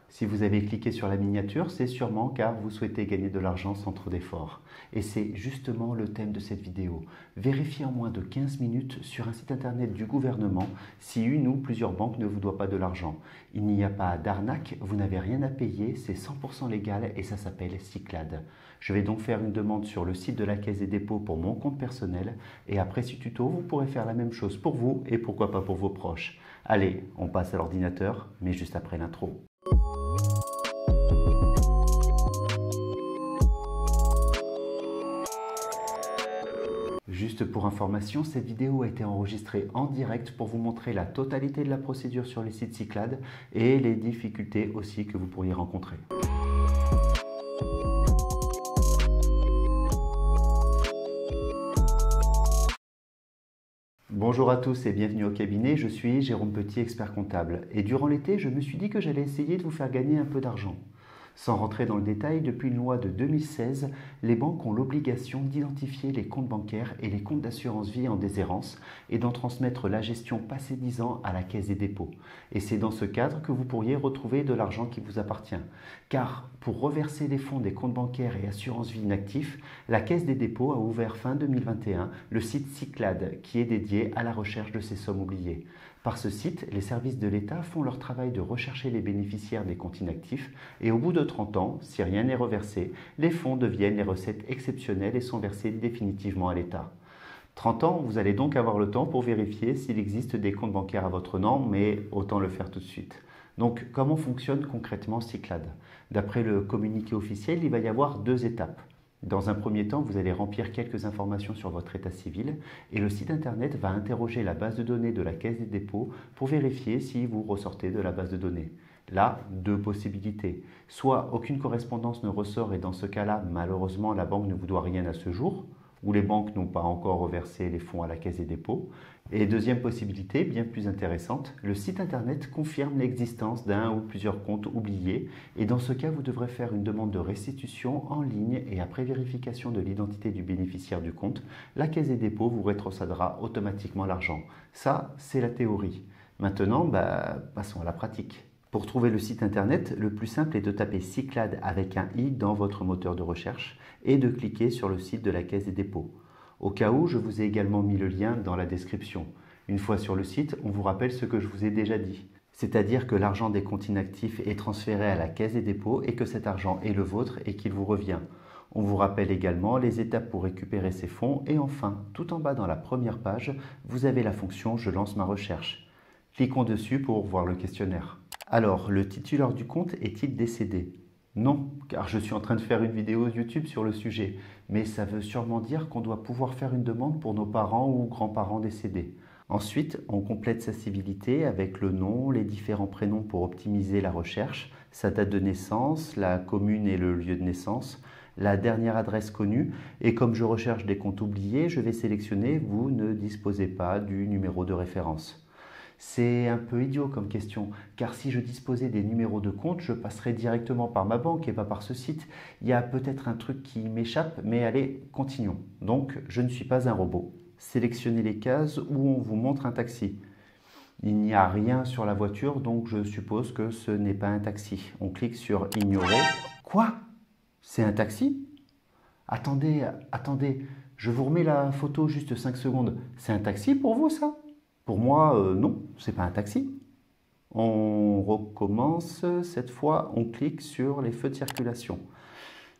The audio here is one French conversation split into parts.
Si vous avez cliqué sur la miniature, c'est sûrement car vous souhaitez gagner de l'argent sans trop d'efforts. Et c'est justement le thème de cette vidéo. Vérifiez en moins de 15 minutes sur un site internet du gouvernement si une ou plusieurs banques ne vous doivent pas de l'argent. Il n'y a pas d'arnaque, vous n'avez rien à payer, c'est 100% légal et ça s'appelle Cyclade. Je vais donc faire une demande sur le site de la Caisse des dépôts pour mon compte personnel et après ce tuto, vous pourrez faire la même chose pour vous et pourquoi pas pour vos proches. Allez, on passe à l'ordinateur, mais juste après l'intro. Juste pour information, cette vidéo a été enregistrée en direct pour vous montrer la totalité de la procédure sur les sites Cyclade et les difficultés aussi que vous pourriez rencontrer. Bonjour à tous et bienvenue au cabinet, je suis Jérôme Petit, expert comptable. Et durant l'été, je me suis dit que j'allais essayer de vous faire gagner un peu d'argent. Sans rentrer dans le détail, depuis une loi de 2016, les banques ont l'obligation d'identifier les comptes bancaires et les comptes d'assurance vie en déshérence et d'en transmettre la gestion passé 10 ans à la Caisse des dépôts. Et c'est dans ce cadre que vous pourriez retrouver de l'argent qui vous appartient. Car pour reverser les fonds des comptes bancaires et assurance vie inactifs, la Caisse des dépôts a ouvert fin 2021 le site Cyclade qui est dédié à la recherche de ces sommes oubliées. Par ce site, les services de l'État font leur travail de rechercher les bénéficiaires des comptes inactifs et au bout de 30 ans, si rien n'est reversé, les fonds deviennent les recettes exceptionnelles et sont versés définitivement à l'État. 30 ans, vous allez donc avoir le temps pour vérifier s'il existe des comptes bancaires à votre nom, mais autant le faire tout de suite. Donc, comment fonctionne concrètement Cyclade? D'après le communiqué officiel, il va y avoir 2 étapes. Dans un premier temps, vous allez remplir quelques informations sur votre état civil et le site internet va interroger la base de données de la Caisse des dépôts pour vérifier si vous ressortez de la base de données. Là, 2 possibilités. Soit aucune correspondance ne ressort et dans ce cas-là, malheureusement, la banque ne vous doit rien à ce jour, ou les banques n'ont pas encore reversé les fonds à la Caisse des dépôts. Et deuxième possibilité, bien plus intéressante, le site internet confirme l'existence d'un ou plusieurs comptes oubliés et dans ce cas, vous devrez faire une demande de restitution en ligne et après vérification de l'identité du bénéficiaire du compte, la Caisse des dépôts vous rétrocédera automatiquement l'argent. Ça, c'est la théorie. Maintenant, passons à la pratique. Pour trouver le site internet, le plus simple est de taper Cyclade avec un i dans votre moteur de recherche et de cliquer sur le site de la Caisse des dépôts. Au cas où, je vous ai également mis le lien dans la description. Une fois sur le site, on vous rappelle ce que je vous ai déjà dit. C'est-à-dire que l'argent des comptes inactifs est transféré à la Caisse des dépôts et que cet argent est le vôtre et qu'il vous revient. On vous rappelle également les étapes pour récupérer ces fonds et enfin, tout en bas dans la première page, vous avez la fonction « Je lance ma recherche ». Cliquons dessus pour voir le questionnaire. Alors, le titulaire du compte est-il décédé? Non, car je suis en train de faire une vidéo YouTube sur le sujet, mais ça veut sûrement dire qu'on doit pouvoir faire une demande pour nos parents ou grands-parents décédés. Ensuite, on complète sa civilité avec le nom, les différents prénoms pour optimiser la recherche, sa date de naissance, la commune et le lieu de naissance, la dernière adresse connue, et comme je recherche des comptes oubliés, je vais sélectionner « Vous ne disposez pas du numéro de référence ». C'est un peu idiot comme question, car si je disposais des numéros de compte, je passerais directement par ma banque et pas par ce site. Il y a peut-être un truc qui m'échappe, mais allez, continuons. Donc, je ne suis pas un robot. Sélectionnez les cases où on vous montre un taxi. Il n'y a rien sur la voiture, donc je suppose que ce n'est pas un taxi. On clique sur « Ignorer ». Quoi? C'est un taxi? Attendez, je vous remets la photo juste 5 secondes. C'est un taxi pour vous, ça? Pour moi, non, c'est pas un taxi. On recommence. Cette fois, on clique sur les feux de circulation.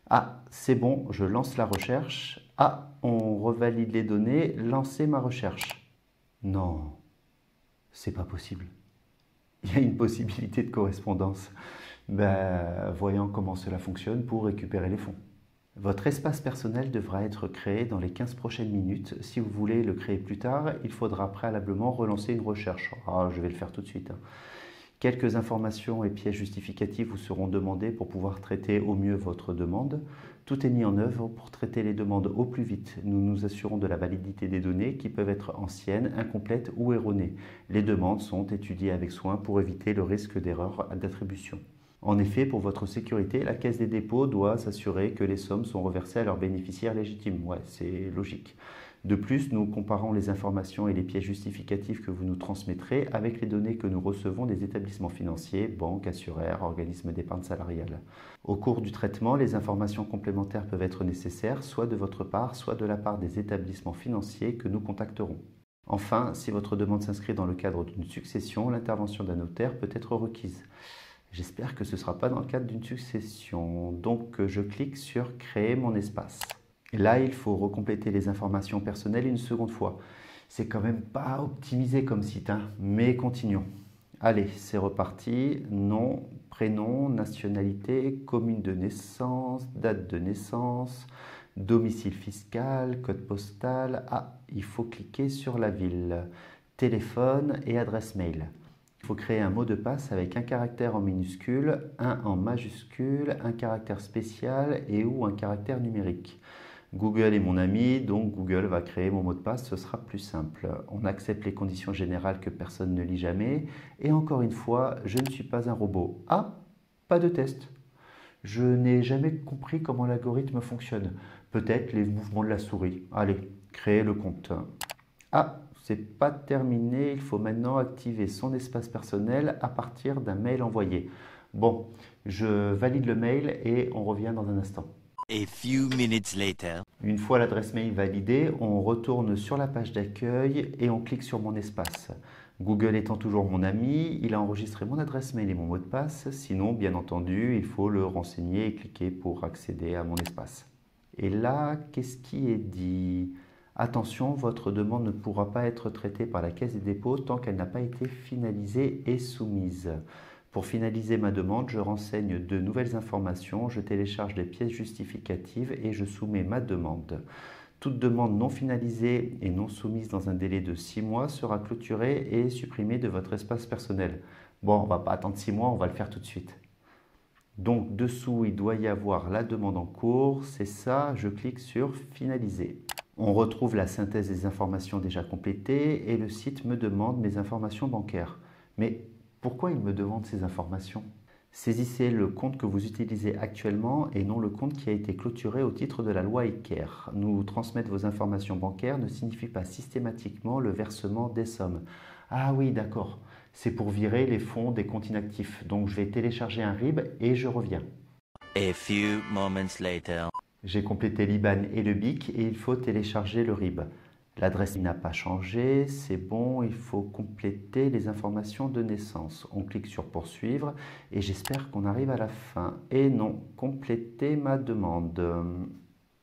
Ah, c'est bon, je lance la recherche. Ah, on revalide les données. Lancer ma recherche. Non, c'est pas possible. Il y a une possibilité de correspondance. Voyons comment cela fonctionne pour récupérer les fonds. Votre espace personnel devra être créé dans les 15 prochaines minutes. Si vous voulez le créer plus tard, il faudra préalablement relancer une recherche. Je vais le faire tout de suite. Quelques informations et pièces justificatives vous seront demandées pour pouvoir traiter au mieux votre demande. Tout est mis en œuvre pour traiter les demandes au plus vite. Nous nous assurons de la validité des données qui peuvent être anciennes, incomplètes ou erronées. Les demandes sont étudiées avec soin pour éviter le risque d'erreur d'attribution. En effet, pour votre sécurité, la Caisse des dépôts doit s'assurer que les sommes sont reversées à leurs bénéficiaires légitimes. Ouais, c'est logique. De plus, nous comparons les informations et les pièces justificatives que vous nous transmettrez avec les données que nous recevons des établissements financiers, banques, assureurs, organismes d'épargne salariale. Au cours du traitement, les informations complémentaires peuvent être nécessaires, soit de votre part, soit de la part des établissements financiers que nous contacterons. Enfin, si votre demande s'inscrit dans le cadre d'une succession, l'intervention d'un notaire peut être requise. J'espère que ce ne sera pas dans le cadre d'une succession. Donc, je clique sur « Créer mon espace ». Et là, il faut recompléter les informations personnelles une seconde fois. C'est quand même pas optimisé comme site, hein, mais continuons. Allez, c'est reparti. Nom, prénom, nationalité, commune de naissance, date de naissance, domicile fiscal, code postal. Ah, il faut cliquer sur la ville, téléphone et adresse mail. Il faut créer un mot de passe avec un caractère en minuscule, un en majuscule, un caractère spécial et ou un caractère numérique. Google est mon ami, donc Google va créer mon mot de passe, ce sera plus simple. On accepte les conditions générales que personne ne lit jamais. Et encore une fois, je ne suis pas un robot. Ah, pas de test. Je n'ai jamais compris comment l'algorithme fonctionne. Peut-être les mouvements de la souris. Allez, créer le compte. Ah, c'est pas terminé, il faut maintenant activer son espace personnel à partir d'un mail envoyé. Bon, je valide le mail et on revient dans un instant. A few minutes later. Une fois l'adresse mail validée, on retourne sur la page d'accueil et on clique sur mon espace. Google étant toujours mon ami, il a enregistré mon adresse mail et mon mot de passe. Sinon, bien entendu, il faut le renseigner et cliquer pour accéder à mon espace. Et là, qu'est-ce qui est dit? Attention, votre demande ne pourra pas être traitée par la Caisse des dépôts tant qu'elle n'a pas été finalisée et soumise. Pour finaliser ma demande, je renseigne de nouvelles informations, je télécharge les pièces justificatives et je soumets ma demande. Toute demande non finalisée et non soumise dans un délai de 6 mois sera clôturée et supprimée de votre espace personnel. Bon, on ne va pas attendre 6 mois, on va le faire tout de suite. Donc dessous, il doit y avoir la demande en cours, c'est ça, je clique sur « Finaliser ». On retrouve la synthèse des informations déjà complétées et le site me demande mes informations bancaires. Mais pourquoi il me demande ces informations? Saisissez le compte que vous utilisez actuellement et non le compte qui a été clôturé au titre de la loi Ecker. Nous transmettre vos informations bancaires ne signifie pas systématiquement le versement des sommes. Ah oui, d'accord. C'est pour virer les fonds des comptes inactifs. Donc je vais télécharger un RIB et je reviens. A few moments later. J'ai complété l'IBAN et le BIC et il faut télécharger le RIB. L'adresse n'a pas changé, c'est bon, il faut compléter les informations de naissance. On clique sur poursuivre et j'espère qu'on arrive à la fin. Et non, compléter ma demande.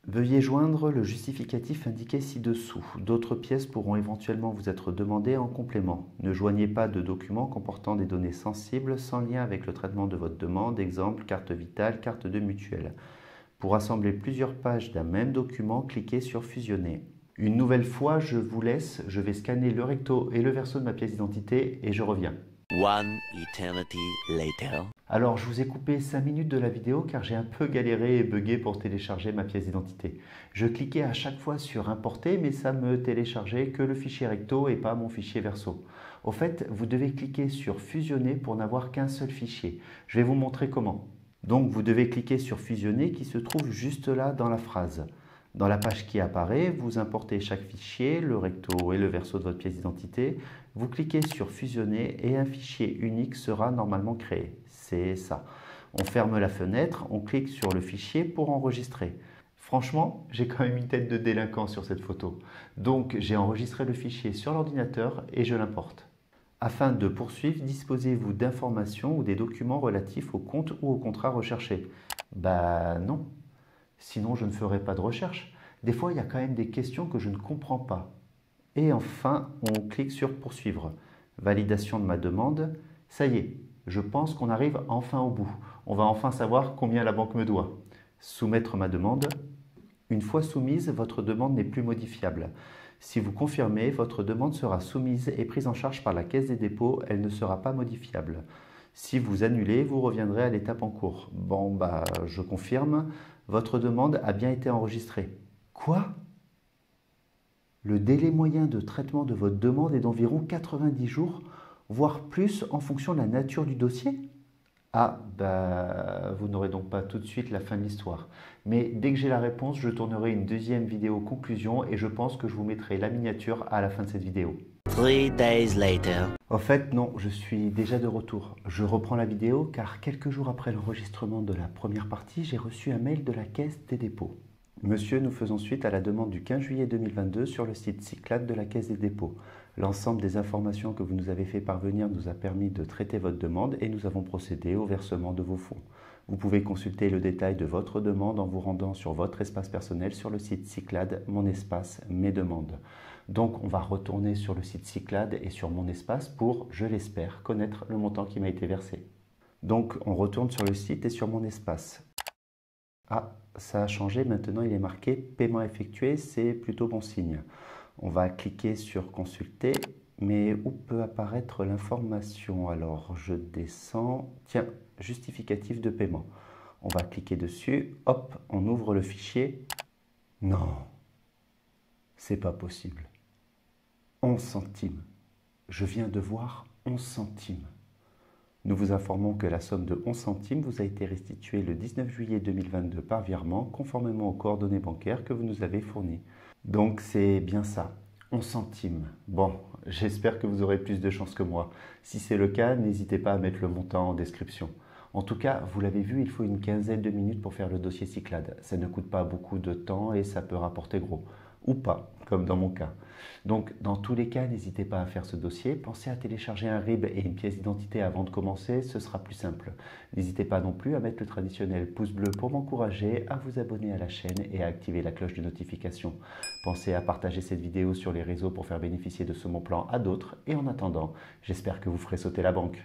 Veuillez joindre le justificatif indiqué ci-dessous. D'autres pièces pourront éventuellement vous être demandées en complément. Ne joignez pas de documents comportant des données sensibles sans lien avec le traitement de votre demande, exemple carte vitale, carte de mutuelle. Pour assembler plusieurs pages d'un même document, cliquez sur fusionner. Une nouvelle fois, je vous laisse, je vais scanner le recto et le verso de ma pièce d'identité et je reviens. One eternity later. Alors, je vous ai coupé 5 minutes de la vidéo car j'ai un peu galéré et bugué pour télécharger ma pièce d'identité. Je cliquais à chaque fois sur importer, mais ça me téléchargeait que le fichier recto et pas mon fichier verso. Au fait, vous devez cliquer sur fusionner pour n'avoir qu'un seul fichier. Je vais vous montrer comment. Donc, vous devez cliquer sur fusionner qui se trouve juste là dans la phrase. Dans la page qui apparaît, vous importez chaque fichier, le recto et le verso de votre pièce d'identité. Vous cliquez sur fusionner et un fichier unique sera normalement créé. C'est ça. On ferme la fenêtre, on clique sur le fichier pour enregistrer. Franchement, j'ai quand même une tête de délinquant sur cette photo. Donc, j'ai enregistré le fichier sur l'ordinateur et je l'importe. Afin de poursuivre, disposez-vous d'informations ou des documents relatifs au compte ou au contrat recherché? Bah non. Sinon, je ne ferai pas de recherche. Des fois, il y a quand même des questions que je ne comprends pas. Et enfin, on clique sur poursuivre. Validation de ma demande. Ça y est, je pense qu'on arrive enfin au bout. On va enfin savoir combien la banque me doit. Soumettre ma demande. Une fois soumise, votre demande n'est plus modifiable. Si vous confirmez, votre demande sera soumise et prise en charge par la Caisse des dépôts. Elle ne sera pas modifiable. Si vous annulez, vous reviendrez à l'étape en cours. Bon, je confirme. Votre demande a bien été enregistrée. Quoi? Le délai moyen de traitement de votre demande est d'environ 90 jours, voire plus en fonction de la nature du dossier? Ah, bah, vous n'aurez donc pas tout de suite la fin de l'histoire. Mais dès que j'ai la réponse, je tournerai une deuxième vidéo conclusion et je pense que je vous mettrai la miniature à la fin de cette vidéo. 3 days later. En fait, non, je suis déjà de retour. Je reprends la vidéo car quelques jours après l'enregistrement de la première partie, j'ai reçu un mail de la Caisse des dépôts. Monsieur, nous faisons suite à la demande du 15 juillet 2022 sur le site Cyclades de la Caisse des dépôts. L'ensemble des informations que vous nous avez fait parvenir nous a permis de traiter votre demande et nous avons procédé au versement de vos fonds. Vous pouvez consulter le détail de votre demande en vous rendant sur votre espace personnel sur le site Cyclades, mon espace, mes demandes. Donc on va retourner sur le site Cyclades et sur mon espace pour, je l'espère, connaître le montant qui m'a été versé. Donc on retourne sur le site et sur mon espace. Ah, ça a changé, maintenant il est marqué paiement effectué, c'est plutôt bon signe. On va cliquer sur consulter, mais où peut apparaître l'information? Alors je descends, tiens, justificatif de paiement. On va cliquer dessus, hop, on ouvre le fichier. Non, c'est pas possible. 11 centimes. Je viens de voir 11 centimes. Nous vous informons que la somme de 11 centimes vous a été restituée le 19 juillet 2022 par virement, conformément aux coordonnées bancaires que vous nous avez fournies. Donc c'est bien ça, 11 centimes. Bon, j'espère que vous aurez plus de chance que moi. Si c'est le cas, n'hésitez pas à mettre le montant en description. En tout cas, vous l'avez vu, il faut une quinzaine de minutes pour faire le dossier Cyclades. Ça ne coûte pas beaucoup de temps et ça peut rapporter gros. Ou pas, comme dans mon cas. Donc, dans tous les cas, n'hésitez pas à faire ce dossier. Pensez à télécharger un RIB et une pièce d'identité avant de commencer, ce sera plus simple. N'hésitez pas non plus à mettre le traditionnel pouce bleu pour m'encourager, à vous abonner à la chaîne et à activer la cloche de notification. Pensez à partager cette vidéo sur les réseaux pour faire bénéficier de ce bon plan à d'autres. Et en attendant, j'espère que vous ferez sauter la banque.